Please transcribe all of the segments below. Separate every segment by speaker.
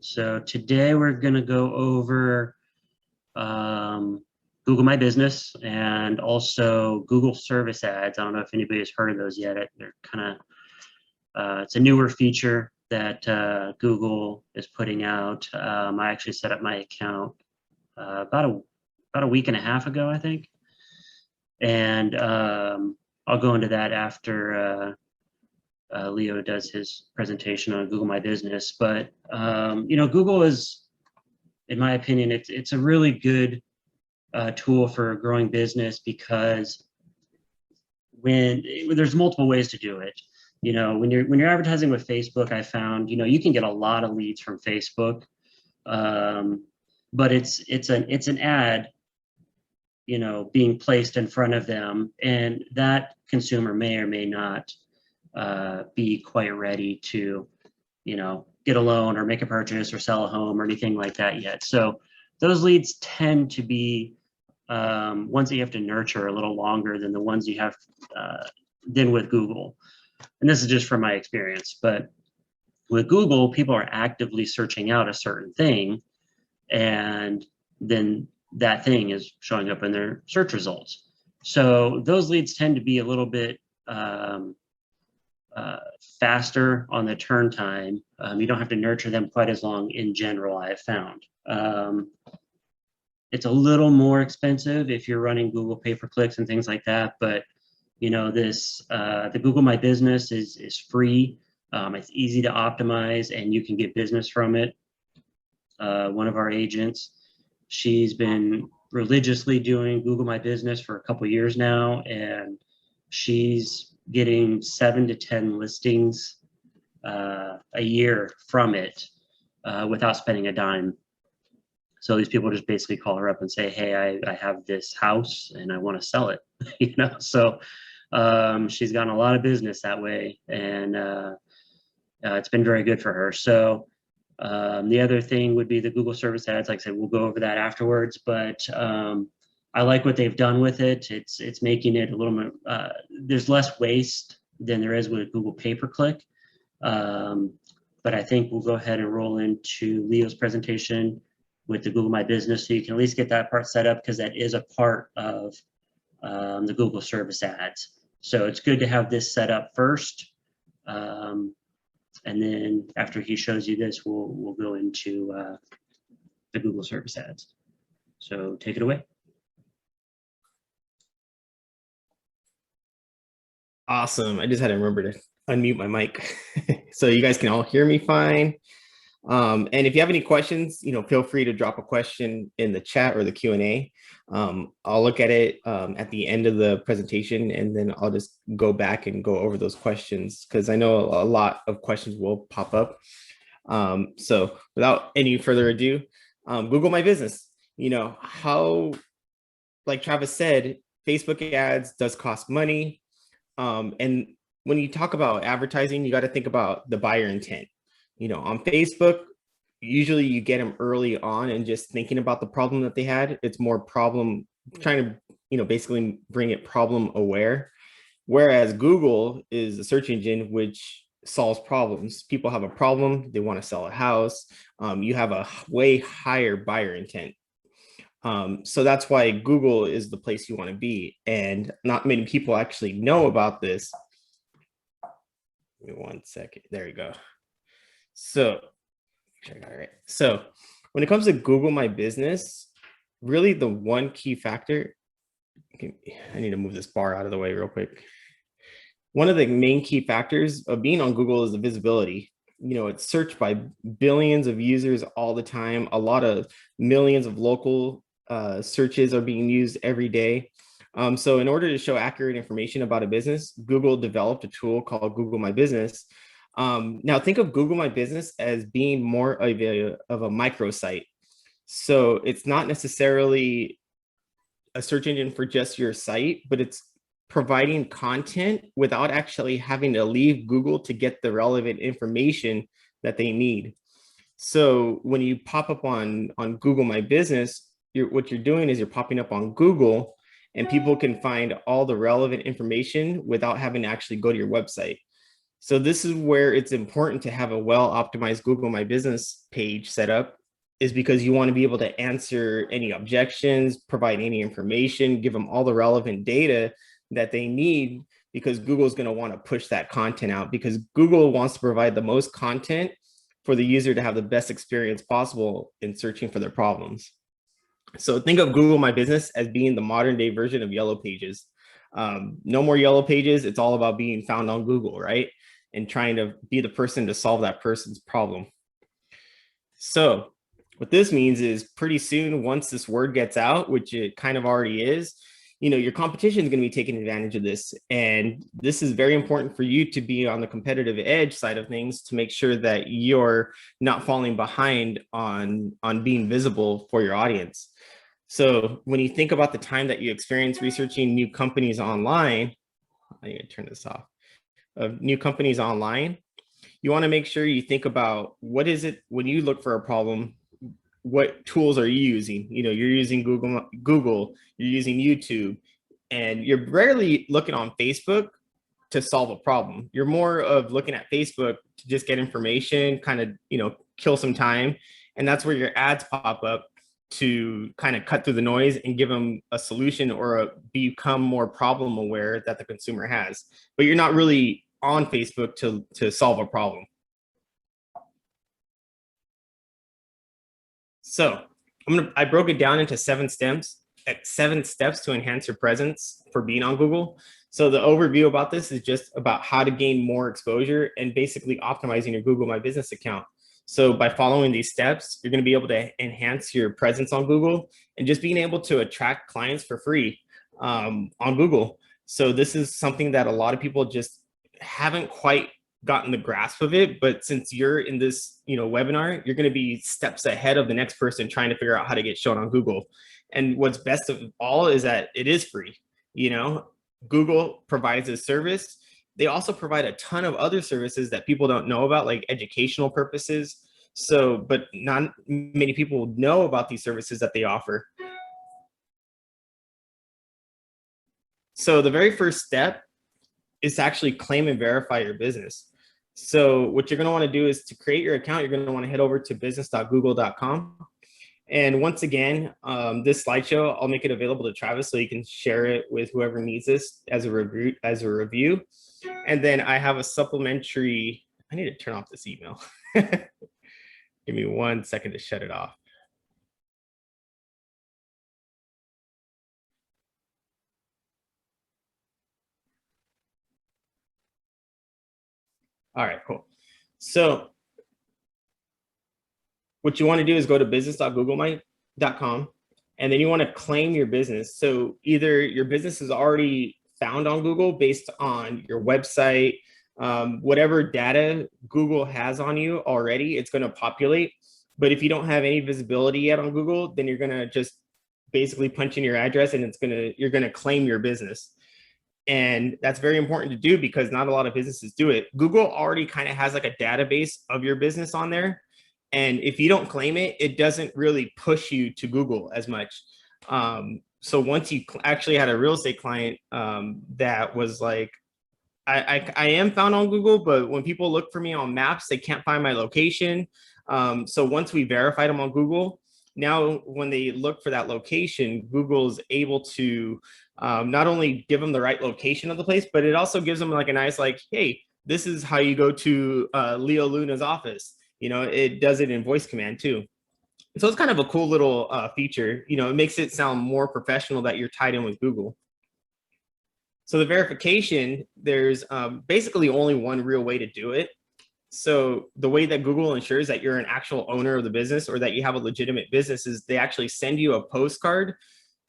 Speaker 1: So today we're going to go over um, Google My Business and also Google Service Ads. I don't know if anybody has heard of those yet. They're kind of it's a newer feature that Google is putting out. I actually set up my account about a week and a half ago, I think, and I'll go into that after Leo does his presentation on Google My Business. But Google is, in my opinion, it's a really good tool for a growing business because when there's multiple ways to do it. When you're advertising with Facebook, I found you can get a lot of leads from Facebook, but it's an ad being placed in front of them, and that consumer may or may not be quite ready to get a loan or make a purchase or sell a home or anything like that yet. So those leads tend to be ones that you have to nurture a little longer than the ones you have than with Google. And this is just from my experience, but with Google, people are actively searching out a certain thing, and then that thing is showing up in their search results. So those leads tend to be a little bit faster on the turn time. You don't have to nurture them quite as long in general, I have found. It's a little more expensive if you're running Google pay-per-clicks and things like that, but the Google My Business is free. It's easy to optimize, and you can get business from it. One of our agents, she's been religiously doing Google My Business for a couple years now, and she's getting 7 to 10 listings a year from it without spending a dime. So these people just basically call her up and say, hey, I have this house and I want to sell it. So she's gotten a lot of business that way, and it's been very good for her. So the other thing would be the Google Service Ads. Like I said, we'll go over that afterwards, but I like what they've done with it. It's making it a little more, there's less waste than there is with Google pay-per-click. But I think we'll go ahead and roll into Leo's presentation with the Google My Business, so you can at least get that part set up, because that is a part of the Google Service Ads. So it's good to have this set up first. And then after he shows you this, we'll go into the Google Service Ads. So take it away.
Speaker 2: Awesome. I just had to remember to unmute my mic so you guys can all hear me fine. And if you have any questions, feel free to drop a question in the chat or the Q&A. I'll look at it at the end of the presentation, and then I'll just go back and go over those questions, because I know a lot of questions will pop up. So without any further ado, Google My Business. How, like Travis said, Facebook ads does cost money. And when you talk about advertising, you got to think about the buyer intent. On Facebook, usually you get them early on and just thinking about the problem that they had. It's more problem, trying to, basically bring it problem aware. Whereas Google is a search engine which solves problems. People have a problem, they want to sell a house. You have a way higher buyer intent. So that's why Google is the place you want to be. And not many people actually know about this. Give me 1 second. There you go. So, check out right. So when it comes to Google My Business, really the one key factor, I need to move this bar out of the way real quick. One of the main key factors of being on Google is the visibility. It's searched by billions of users all the time. A lot of millions of local searches are being used every day. So in order to show accurate information about a business, Google developed a tool called Google My Business. Now think of Google My Business as being more of a microsite. So it's not necessarily a search engine for just your site, but it's providing content without actually having to leave Google to get the relevant information that they need. So when you pop up on Google My Business, what you're doing is you're popping up on Google, and people can find all the relevant information without having to actually go to your website. So this is where it's important to have a well-optimized Google My Business page set up, is because you want to be able to answer any objections, provide any information, give them all the relevant data that they need, because Google is going to want to push that content out, because Google wants to provide the most content for the user to have the best experience possible in searching for their problems. So think of Google My Business as being the modern day version of Yellow Pages. No more Yellow Pages. It's all about being found on Google, right? And trying to be the person to solve that person's problem. So what this means is pretty soon, once this word gets out, which it kind of already is, your competition is going to be taking advantage of this. And this is very important for you to be on the competitive edge side of things, to make sure that you're not falling behind on being visible for your audience. So when you think about the time that you experience researching new companies online, I need to turn this off, of new companies online, you want to make sure you think about, what is it when you look for a problem, what tools are you using? You're using Google, you're using YouTube, and you're rarely looking on Facebook to solve a problem. You're more of looking at Facebook to just get information, kind of, kill some time. And that's where your ads pop up to kind of cut through the noise and give them a solution, or become more problem aware that the consumer has. But you're not really on Facebook to solve a problem. So I broke it down into 7 steps to enhance your presence for being on Google. So the overview about this is just about how to gain more exposure and basically optimizing your Google My Business account. So by following these steps, you're going to be able to enhance your presence on Google and just being able to attract clients for free on Google. So this is something that a lot of people just haven't quite gotten the grasp of it, but since you're in this webinar, you're going to be steps ahead of the next person trying to figure out how to get shown on Google. And what's best of all is that it is free. Google provides a service. They also provide a ton of other services that people don't know about, like educational purposes. So, but not many people know about these services that they offer. So the very first step is to actually claim and verify your business. So what you're going to want to do is, to create your account, you're going to want to head over to business.google.com. And once again, this slideshow, I'll make it available to Travis so you can share it with whoever needs this as a review. And then I have a supplementary, I need to turn off this email. Give me 1 second to shut it off. All right, cool. So what you want to do is go to business.googlemy.com, and then you want to claim your business. So either your business is already found on Google based on your website, whatever data Google has on you already, it's going to populate. But if you don't have any visibility yet on Google, then you're going to just basically punch in your address, and you're going to claim your business. And that's very important to do, because not a lot of businesses do it. Google already kind of has like a database of your business on there. And if you don't claim it, it doesn't really push you to Google as much. So once you actually had a real estate client that was like, I am found on Google, but when people look for me on maps, they can't find my location. So once we verified them on Google, now when they look for that location, Google's able to not only give them the right location of the place, but it also gives them like a nice, like, hey, this is how you go to Leo Luna's office. It does it in voice command too. So it's kind of a cool little feature. It makes it sound more professional that you're tied in with Google. So the verification, there's basically only one real way to do it. So the way that Google ensures that you're an actual owner of the business, or that you have a legitimate business, is they actually send you a postcard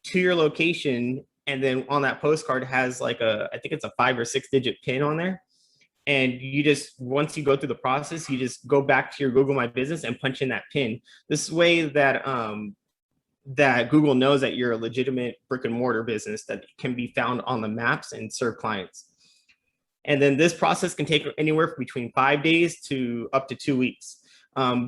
Speaker 2: to your location. And then on that postcard has like I think it's a 5 or 6 digit PIN on there. And you just, once you go through the process, you just go back to your Google My Business and punch in that PIN. This way that that Google knows that you're a legitimate brick and mortar business that can be found on the maps and serve clients. And then this process can take anywhere from between 5 days to up to 2 weeks.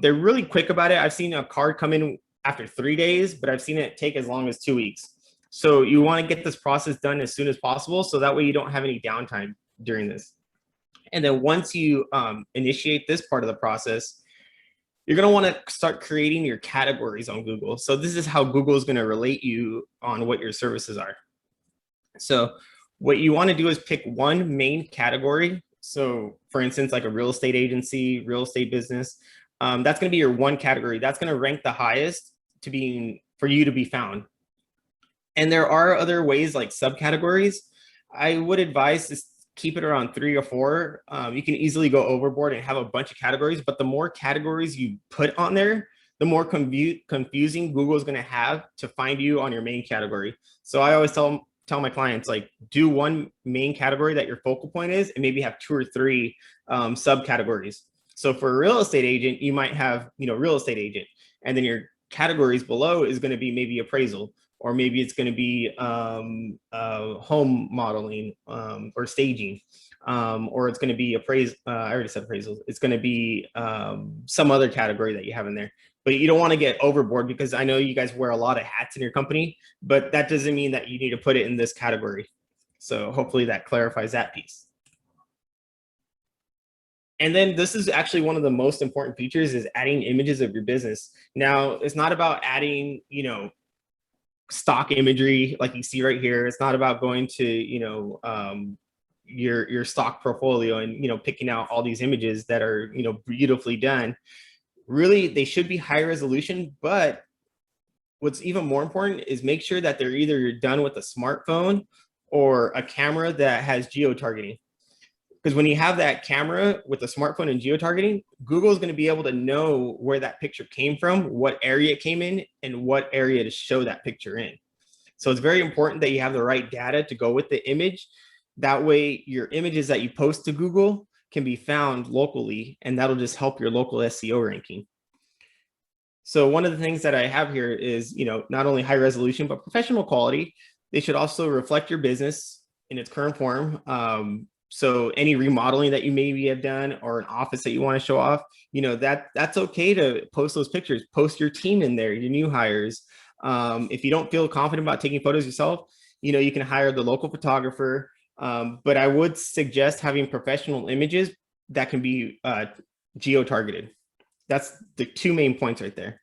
Speaker 2: They're really quick about it. I've seen a card come in after 3 days, but I've seen it take as long as 2 weeks. So you want to get this process done as soon as possible, so that way you don't have any downtime during this. And then once you initiate this part of the process, you're going to want to start creating your categories on Google. So this is how Google is going to relate you on what your services are. So what you want to do is pick one main category. So for instance, like a real estate agency, real estate business, that's going to be your one category. That's going to rank the highest for you to be found. And there are other ways like subcategories. I would advise to keep it around 3 or 4. You can easily go overboard and have a bunch of categories, but the more categories you put on there, the more confusing Google is going to have to find you on your main category. So I always tell my clients, like, do one main category that your focal point is, and maybe have 2 or 3 subcategories. So for a real estate agent, you might have, real estate agent, and then your categories below is going to be maybe appraisal, or maybe it's going to be home modeling or staging, or it's going to be I already said appraisals. It's going to be some other category that you have in there. But you don't want to get overboard, because I know you guys wear a lot of hats in your company, but that doesn't mean that you need to put it in this category. So hopefully that clarifies that piece. And then this is actually one of the most important features, is adding images of your business. Now, it's not about adding, stock imagery like you see right here. It's not about going to, your stock portfolio and, picking out all these images that are, beautifully done. Really, they should be high resolution, but what's even more important is make sure that they're either done with a smartphone or a camera that has geo-targeting. Because when you have that camera with a smartphone and geo-targeting, Google is going to be able to know where that picture came from, what area it came in, and what area to show that picture in. So it's very important that you have the right data to go with the image. That way, your images that you post to Google can be found locally, and that'll just help your local SEO ranking. So one of the things that I have here is, not only high resolution, but professional quality. They should also reflect your business in its current form. So any remodeling that you maybe have done, or an office that you want to show off, that's okay to post those pictures. Post your team in there, your new hires. If you don't feel confident about taking photos yourself, you can hire the local photographer. But I would suggest having professional images that can be geo-targeted. That's the 2 main points right there.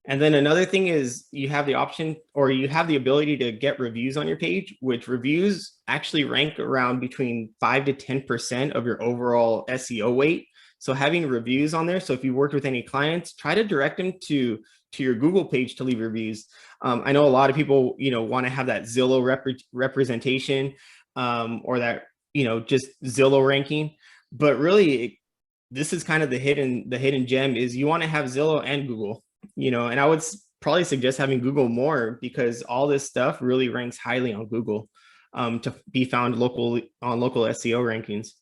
Speaker 2: And then another thing is you have the option, or you have the ability to get reviews on your page, which reviews actually rank around between 5 to 10% of your overall SEO weight. So having reviews on there. So if you worked with any clients, try to direct them to your Google page to leave reviews. I know a lot of people, want to have that Zillow representation, or that, just Zillow ranking, but really this is kind of the hidden gem, is you want to have Zillow and Google, and I would probably suggest having Google more, because all this stuff really ranks highly on Google to be found locally on local SEO rankings.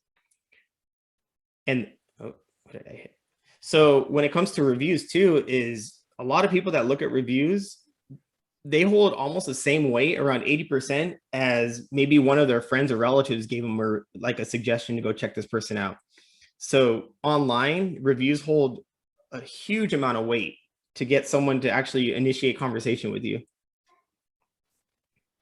Speaker 2: And what did I hit? So when it comes to reviews too, is a lot of people that look at reviews, they hold almost the same weight, around 80%, as maybe one of their friends or relatives gave them like a suggestion to go check this person out. So online, reviews hold a huge amount of weight to get someone to actually initiate conversation with you.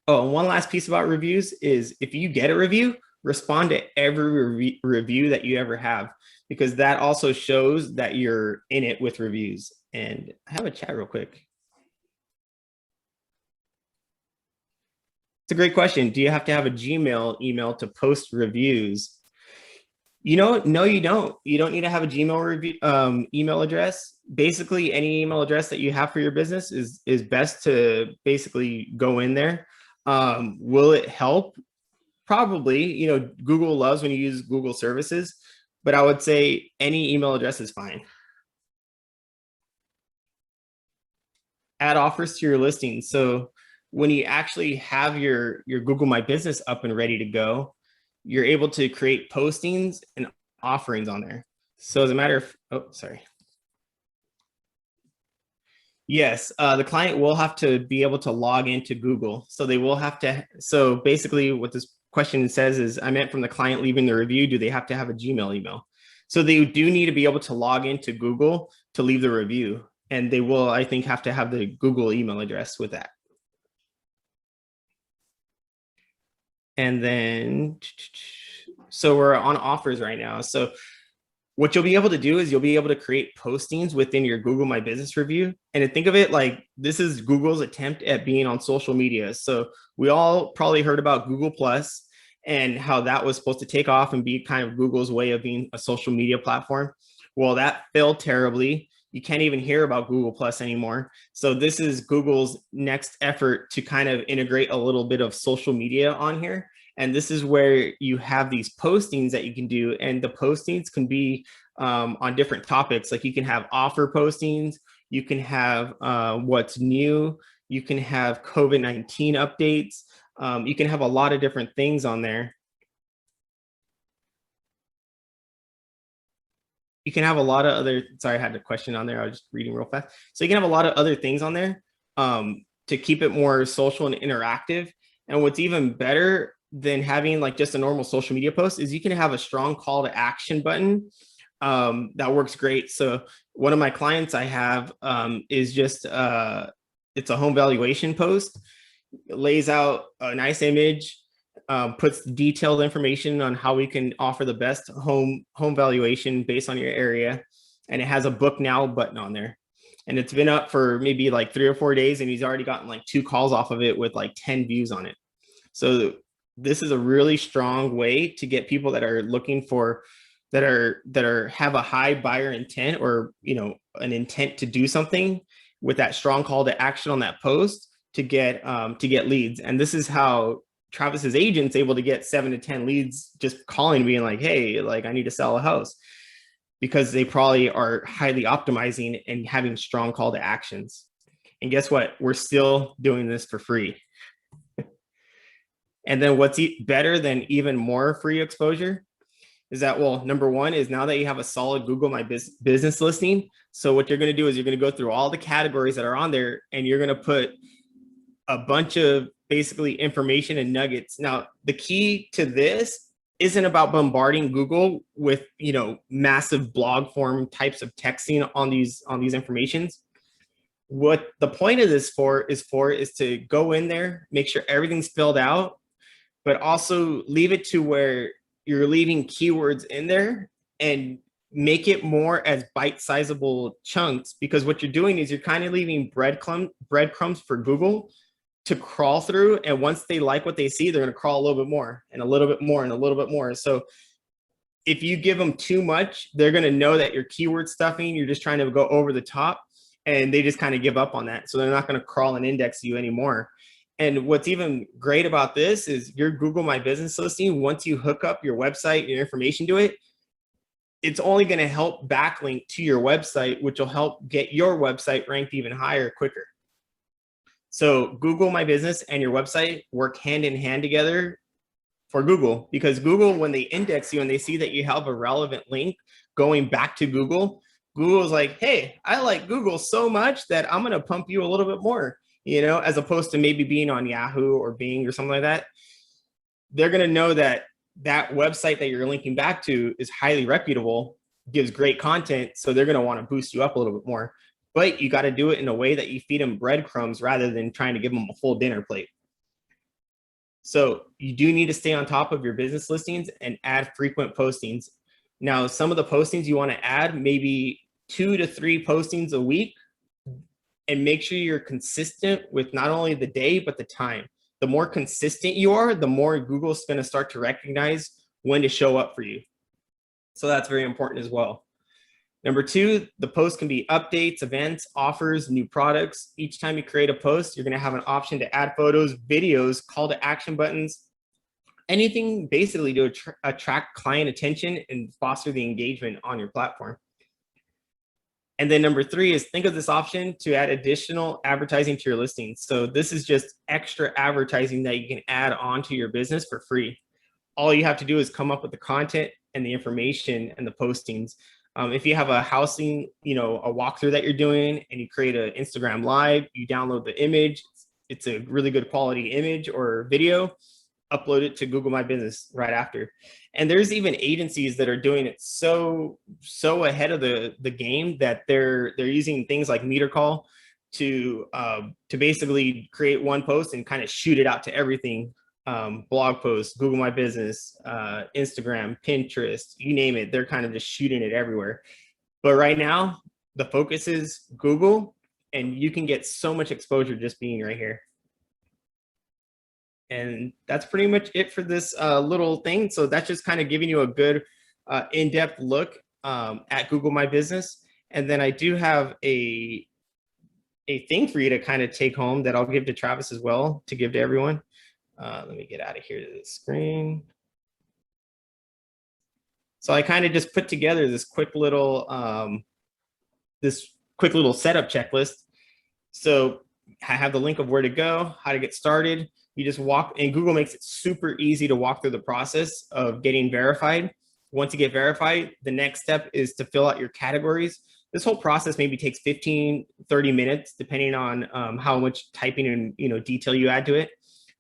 Speaker 2: Oh, and one last piece about reviews is, if you get a review, respond to every review that you ever have, because that also shows that you're in it with reviews. And I have a chat real quick. It's a great question. Do you have to have a Gmail email to post reviews? No, you don't. You don't need to have a Gmail email address. Basically, any email address that you have for your business is best to basically go in there. Will it help? Probably. Google loves when you use Google services, but I would say any email address is fine. Add offers to your listing. So when you actually have your Google My Business up and ready to go, you're able to create postings and offerings on there. So as a matter of, yes, the client will have to be able to log into Google. So they will have to, so basically what this question says is, I meant from the client leaving the review, do they have to have a Gmail email? So they do need to be able to log into Google to leave the review. And they will, I think, have to have the Google email address with that. And then So we're on offers right now. So what you'll be able to do is you'll be able to create postings within your Google My Business review. And to think of it like this is Google's attempt at being on social media. So we all probably heard about Google Plus and how that was supposed to take off and be kind of Google's way of being a social media platform. Well, that failed terribly. You can't even hear about Google Plus anymore. So this is Google's next effort to kind of integrate a little bit of social media on here. And this is where you have these postings that you can do. And the postings can be on different topics. Like you can have offer postings, you can have what's new, you can have COVID-19 updates. You can have a lot of different things on there. You can have a lot of other, sorry, I had a question on there. I was just reading real fast. So you can have a lot of other things on there to keep it more social and interactive. And what's even better than having like just a normal social media post is you can have a strong call to action button that works great. So one of my clients I have is just, it's a home valuation post. It lays out a nice image, puts detailed information on how we can offer the best home valuation based on your area. And it has a book now button on there. And it's been up for maybe like 3 or 4 days. And he's already gotten like 2 calls off of it with like 10 views on it. So this is a really strong way to get people that are looking for, that have a high buyer intent or, you know, an intent to do something with that strong call to action on that post to get leads. And this is how Travis's agent's able to get 7 to 10 leads just calling, being like, hey, like I need to sell a house, because they probably are highly optimizing and having strong call to actions. And guess what? We're still doing this for free. And then what's better than even more free exposure is that, well, number one is now that you have a solid Google My Business listing. So what you're going to do is you're going to go through all the categories that are on there and you're going to put a bunch of basically information and nuggets. Now, the key to this isn't about bombarding Google with, you know, massive blog form types of texting on these informations. What the point of this is to go in there, make sure everything's filled out, but also leave it to where you're leaving keywords in there and make it more as bite-sizable chunks, because what you're doing is you're kind of leaving breadcrumbs for Google to crawl through. And once they like what they see, they're going to crawl a little bit more and a little bit more and a little bit more. So if you give them too much, they're going to know that you're keyword stuffing. You're just trying to go over the top, and they just kind of give up on that. So they're not going to crawl and index you anymore. And what's even great about this is your Google My Business listing, once you hook up your website, your information to it, it's only going to help backlink to your website, which will help get your website ranked even higher quicker. So Google My Business and your website work hand in hand together for Google, because Google, when they index you and they see that you have a relevant link going back to Google, Google's like, hey, I like Google so much that I'm going to pump you a little bit more, you know, as opposed to maybe being on Yahoo or Bing or something like that. They're going to know that that website that you're linking back to is highly reputable, gives great content. So they're going to want to boost you up a little bit more. But you got to do it in a way that you feed them breadcrumbs rather than trying to give them a full dinner plate. So you do need to stay on top of your business listings and add frequent postings. Now, some of the postings you want to add, maybe 2 to 3 postings a week, and make sure you're consistent with not only the day, but the time. The more consistent you are, the more Google's going to start to recognize when to show up for you. So that's very important as well. Number 2, the post can be updates, events, offers, new products. Each time you create a post, you're going to have an option to add photos, videos, call to action buttons, anything basically to attract client attention and foster the engagement on your platform. And then number 3 is think of this option to add additional advertising to your listings. So this is just extra advertising that you can add onto your business for free. All you have to do is come up with the content and the information and the postings. If you have a housing, you know, a walkthrough that you're doing and you create an Instagram live, you download the image, it's a really good quality image or video, upload it to Google My Business right after. And there's even agencies that are doing it so ahead of the game that they're using things like meter call to basically create one post and kind of shoot it out to everything blog posts, Google My Business, Instagram, Pinterest, you name it. They're kind of just shooting it everywhere. But right now, the focus is Google, and you can get so much exposure just being right here. And that's pretty much it for this little thing. So that's just kind of giving you a good in-depth look at Google My Business. And then I do have a thing for you to kind of take home that I'll give to Travis as well, to give to everyone. Let me get out of here to the screen. So I kind of just put together this quick little setup checklist. So I have the link of where to go, how to get started. You just walk, and Google makes it super easy to walk through the process of getting verified. Once you get verified, the next step is to fill out your categories. This whole process maybe takes 15, 30 minutes, depending on how much typing and detail you add to it.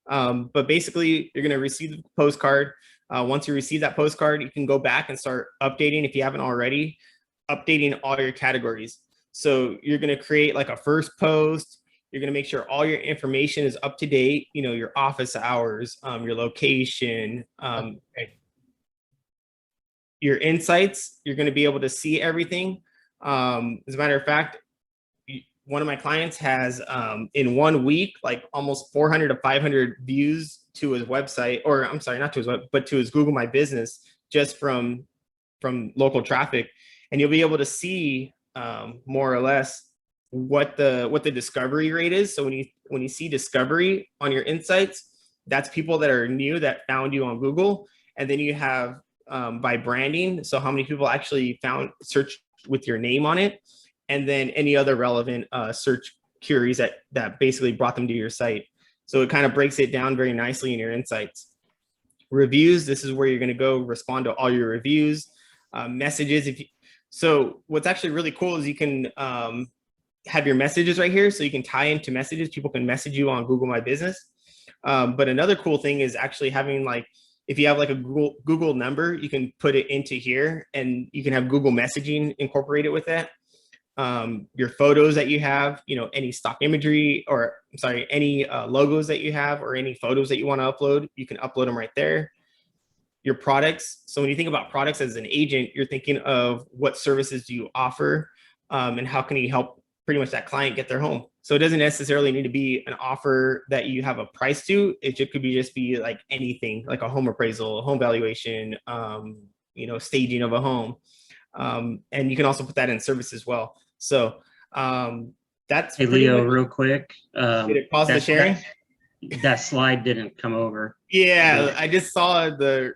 Speaker 2: But basically, you're going to receive the postcard. Once you receive that postcard, you can go back and start updating, if you haven't already, updating all your categories. So you're going to create like a first post. You're going to make sure all your information is up to date, your office hours, your location, your insights. You're going to be able to see everything. As a matter of fact, one of my clients has in 1 week, like almost 400 to 500 views to his website, or I'm sorry, not to his web, but to his Google My Business, just from local traffic. And you'll be able to see more or less what the discovery rate is. So when you see discovery on your insights, that's people that are new that found you on Google. And then you have by branding, so how many people actually search with your name on it, and then any other relevant search queries that basically brought them to your site. So it kind of breaks it down very nicely in your insights. Reviews, this is where you're going to go respond to all your reviews. Messages, so what's actually really cool is you can have your messages right here, so you can tie into messages. People can message you on Google My Business. But another cool thing is actually having, like, if you have like a Google number, you can put it into here, and you can have Google messaging incorporated with that. Your photos that you have, any stock imagery, or I'm sorry, any logos that you have, or any photos that you want to upload, you can upload them right there. Your products. So when you think about products as an agent, you're thinking of what services do you offer, and how can you help pretty much that client get their home. So it doesn't necessarily need to be an offer that you have a price to. It could just be like anything, like a home appraisal, home valuation, staging of a home. And you can also put that in service as well. So that's
Speaker 1: Hey, Leo, real quick.
Speaker 2: Did it pause the sharing?
Speaker 1: That slide didn't come over.
Speaker 2: Yeah, I just saw the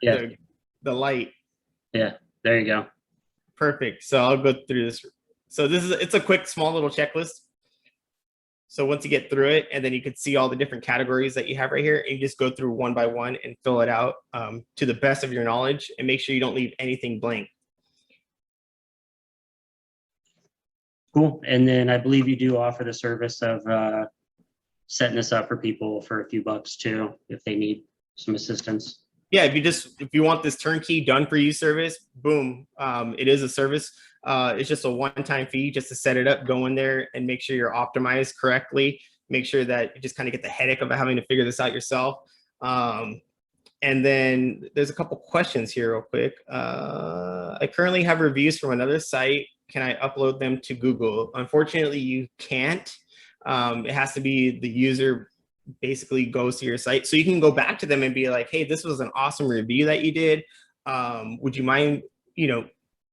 Speaker 2: light.
Speaker 1: Yeah, there you go.
Speaker 2: Perfect. So I'll go through this. So it's a quick, small little checklist. So once you get through it, and then you can see all the different categories that you have right here, and you just go through one by one and fill it out to the best of your knowledge, and make sure you don't leave anything blank.
Speaker 1: Cool. And then I believe you do offer the service of setting this up for people for a few bucks too, if they need some assistance.
Speaker 2: Yeah, if you want this turnkey done for you service, boom, it is a service. It's just a one-time fee just to set it up, go in there and make sure you're optimized correctly. Make sure that you just kind of get the headache of having to figure this out yourself. And then there's a couple questions here real quick. I currently have reviews from another site. Can I upload them to Google? Unfortunately, you can't. It has to be the user basically goes to your site. So you can go back to them and be like, hey, this was an awesome review that you did. Would you mind,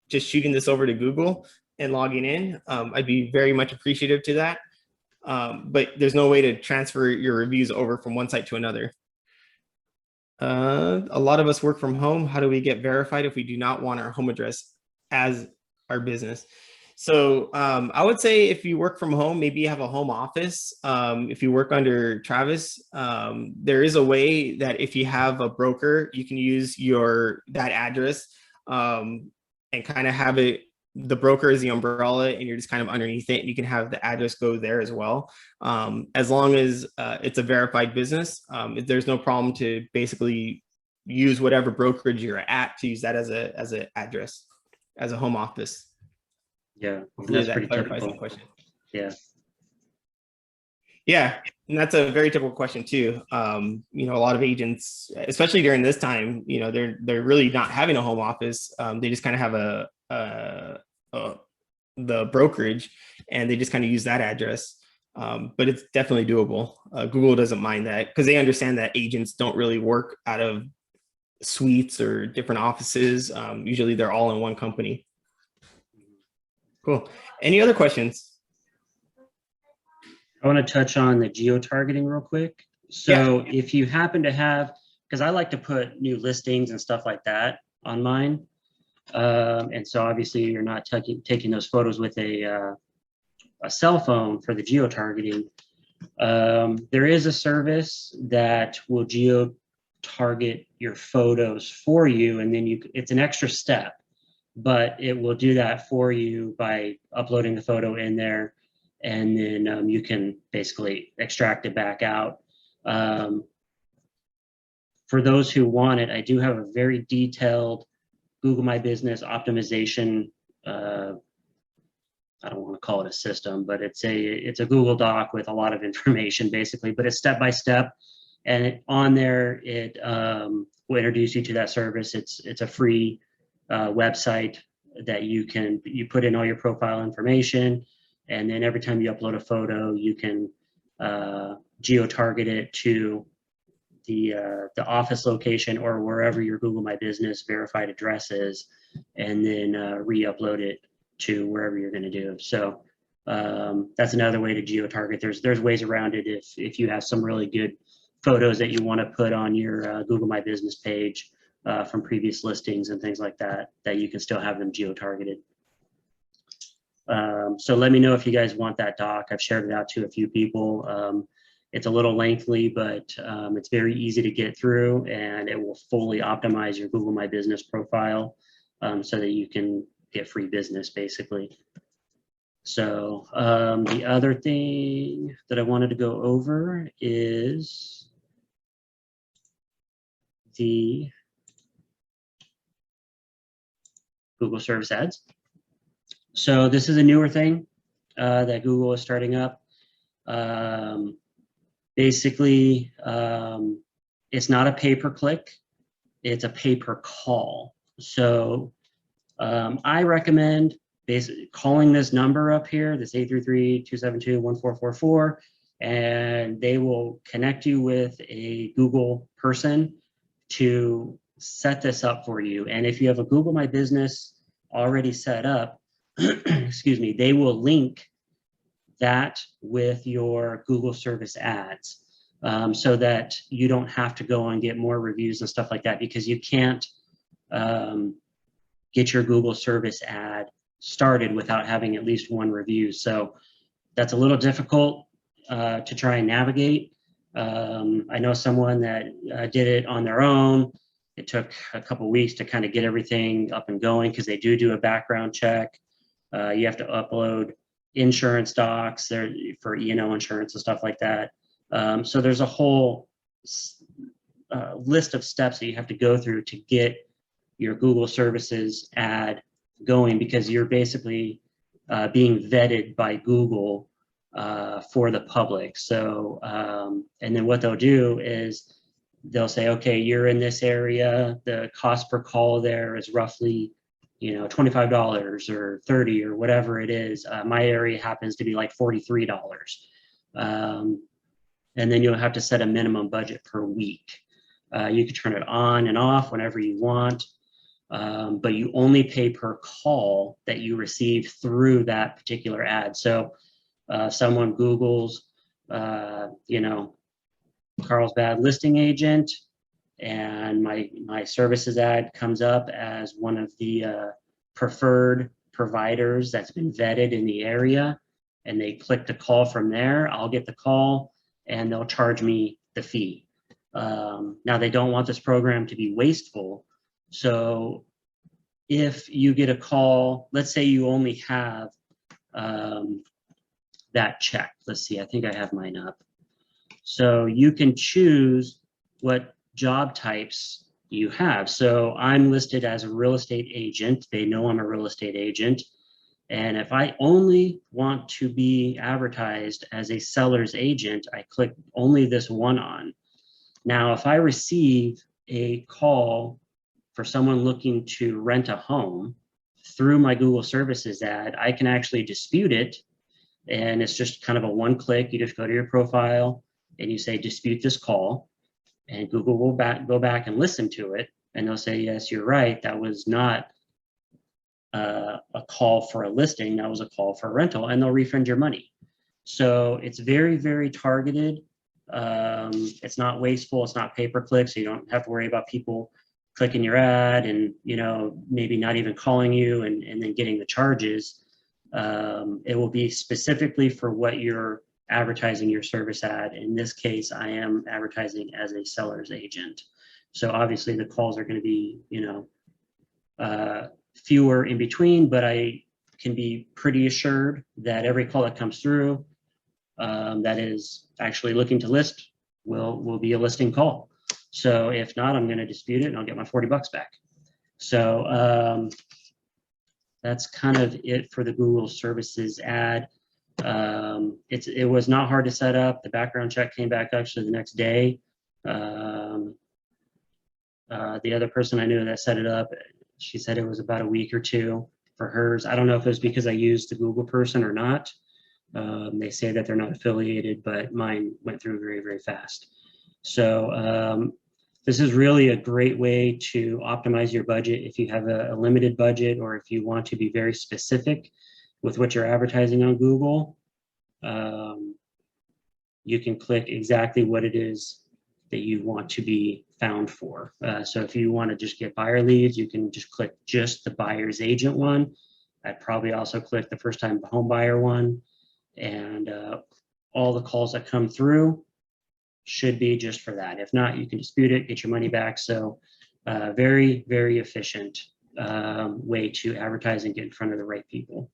Speaker 2: just shooting this over to Google and logging in? I'd be very much appreciative to that. But there's no way to transfer your reviews over from one site to another. A lot of us work from home. How do we get verified if we do not want our home address as our business? So I would say if you work from home, maybe you have a home office. If you work under Travis, there is a way that if you have a broker, you can use that address and kind of have the broker is the umbrella, and you're just kind of underneath it, and you can have the address go there as well. As long as it's a verified business, there's no problem to basically use whatever brokerage you're at to use that as an address, as a home office.
Speaker 1: Yeah,
Speaker 2: that's pretty typical. Question.
Speaker 1: Yeah.
Speaker 2: Yeah, and that's a very typical question too. You know, a lot of agents, especially during this time, you know, they're really not having a home office. They just kind of have a the brokerage, and they just kind of use that address. But it's definitely doable. Google doesn't mind that because they understand that agents don't really work out of suites or different offices. Usually, they're all in one company. Cool. Any other questions?
Speaker 1: I want to touch on the geo-targeting real quick.
Speaker 2: Yeah.
Speaker 1: So if you happen to have, because I like to put new listings and stuff like that on mine. And so obviously you're not taking those photos with a cell phone for the geo-targeting. There is a service that will geo-target your photos for you, and then it's an extra step, but it will do that for you by uploading the photo in there, and then you can basically extract it back out. For those who want it, I do have a very detailed Google My Business optimization. I don't want to call it a system, but it's a Google Doc with a lot of information basically, but it's step by step. And on there, it will introduce you to that service. It's a free website that you put in all your profile information, and then every time you upload a photo, you can geo-target it to the office location or wherever your Google My Business verified address is, and then re-upload it to wherever you're going to do. So that's another way to geo-target. There's ways around it if you have some really good photos that you want to put on your Google My Business page from previous listings and things like that, that you can still have them geo-targeted. So let me know if you guys want that doc. I've shared it out to a few people. It's a little lengthy, but it's very easy to get through, and it will fully optimize your Google My Business profile so that you can get free business, basically. So the other thing that I wanted to go over is the Google Service Ads. So this is a newer thing that Google is starting up. Basically, it's not a pay-per-click, it's a pay-per-call. So I recommend basically calling this number up here, this 833-272-1444, and they will connect you with a Google person to set this up for you. And if you have a Google My Business already set up, excuse me, they will link that with your Google service ads so that you don't have to go and get more reviews and stuff like that, because you can't get your Google service ad started without having at least one review. So that's a little difficult to try and navigate. I know someone that did it on their own. It took a couple weeks to kind of get everything up and going, because they do a background check. You have to upload insurance docs there for E&O insurance and stuff like that. So there's a whole list of steps that you have to go through to get your Google services ad going, because you're basically being vetted by Google for the public. So, and then what they'll do is they'll say, okay, you're in this area, the cost per call there is roughly, you know, $25 or $30 or whatever it is. My area happens to be like $43. And then you'll have to set a minimum budget per week. You can turn it on and off whenever you want, but you only pay per call that you receive through that particular ad. So someone Googles, you know, Carlsbad listing agent, and my services ad comes up as one of the preferred providers that's been vetted in the area, and they click to call from there. I'll get the call and they'll charge me the fee. Now, they don't want this program to be wasteful. So if you get a call, let's say you only have that check. Let's see, I think I have mine up. So you can choose what job types you have. So I'm listed as a real estate agent. They know I'm a real estate agent. And if I only want to be advertised as a seller's agent, I click only this one on. Now, if I receive a call for someone looking to rent a home through my Google services ad, I can actually dispute it. And it's just kind of a one click. You just go to your profile and you say, dispute this call. And Google will go back and listen to it. And they'll say, yes, you're right. That was not a call for a listing. That was a call for a rental. And they'll refund your money. So it's very, very targeted. It's not wasteful. It's not pay-per-click. So you don't have to worry about people clicking your ad and, you know, maybe not even calling you and then getting the charges. It will be specifically for what you're advertising your service ad. In this case, I am advertising as a seller's agent. So obviously the calls are going to be, you know, fewer in between, but I can be pretty assured that every call that comes through that is actually looking to list will be a listing call. So if not, I'm going to dispute it and I'll get my $40 back. So that's kind of it for the Google services ad. It was not hard to set up. The background check came back actually the next day. The other person I knew that set it up, she said it was about a week or two for hers. I don't know if it was because I used the Google person or not. They say that they're not affiliated, but mine went through very, very fast. So this is really a great way to optimize your budget if you have a limited budget or if you want to be very specific with what you're advertising on Google. You can click exactly what it is that you want to be found for. So if you want to just get buyer leads, you can just click just the buyer's agent one. I'd probably also click the first time home buyer one. And all the calls that come through should be just for that. If not, you can dispute it, get your money back. So very, very efficient way to advertise and get in front of the right people.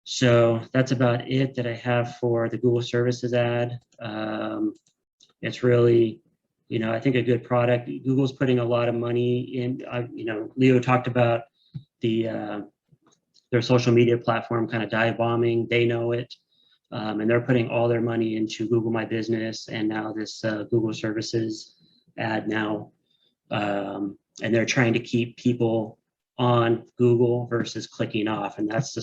Speaker 1: So that's about it that I have for the Google services ad. It's really, you know, I think a good product. Google's putting a lot of money in. You know, Leo talked about their social media platform kind of dive bombing. They know it. And they're putting all their money into Google My Business and now this Google services ad now. And they're trying to keep people on Google versus clicking off. And that's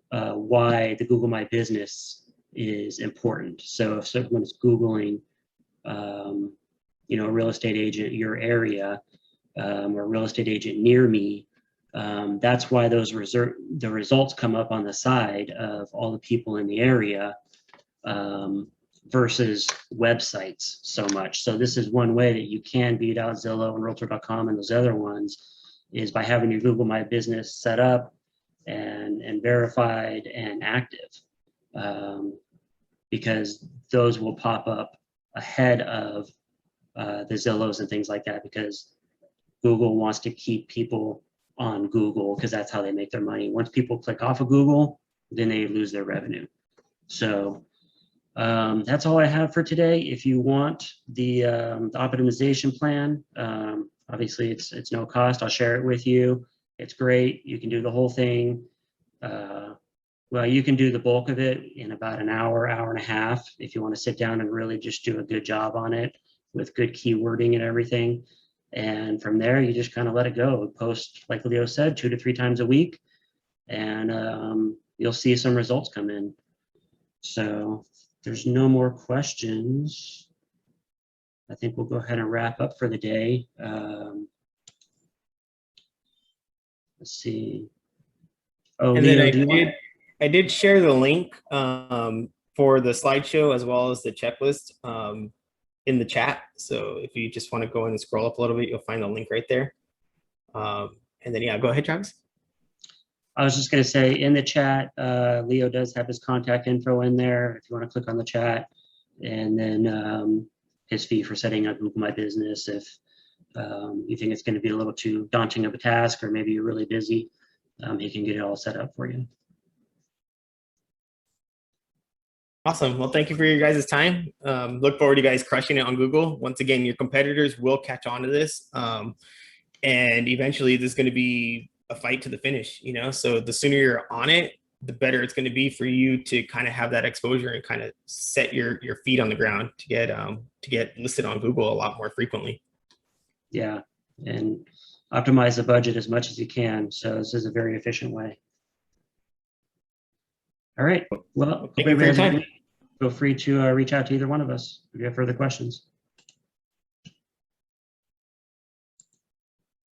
Speaker 1: why the Google My Business is important. So if someone's Googling, you know, a real estate agent, your area, or a real estate agent near me, that's why the results come up on the side of all the people in the area versus websites so much. So this is one way that you can beat out Zillow and Realtor.com and those other ones is by having your Google My Business set up and verified and active, because those will pop up ahead of the Zillows and things like that, because Google wants to keep people on Google because that's how they make their money. Once people click off of Google, then they lose their revenue. So that's all I have for today. If you want the optimization plan, obviously it's no cost. I'll share it with you. It's great. You can do the whole thing. Well, you can do the bulk of it in about an hour, hour and a half, if you want to sit down and really just do a good job on it with good keywording and everything. And from there, you just kind of let it go. Post, like Leo said, 2 to 3 times a week, and you'll see some results come in. So there's no more questions. I think we'll go ahead and wrap up for the day. Let's see. Oh,
Speaker 2: and
Speaker 1: Leo,
Speaker 2: then I did share the link for the slideshow as well as the checklist in the chat. So if you just want to go in and scroll up a little bit, you'll find the link right there. And then, yeah, go ahead, Travis.
Speaker 1: I was just going to say in the chat, Leo does have his contact info in there if you want to click on the chat, and then his fee for setting up Google My Business. If you think it's going to be a little too daunting of a task, or maybe you're really busy, he can get it all set up for you.
Speaker 2: Awesome. Well, thank you for your guys' time. Look forward to you guys crushing it on Google. Once again, your competitors will catch on to this. And eventually this is going to be a fight to the finish, you know? So the sooner you're on it, the better it's going to be for you to kind of have that exposure and kind of set your feet on the ground to get listed on Google a lot more frequently.
Speaker 1: Yeah, and optimize the budget as much as you can. So this is a very efficient way. All right. Well,
Speaker 2: Thank you for your time.
Speaker 1: feel free to reach out to either one of us if you have further questions.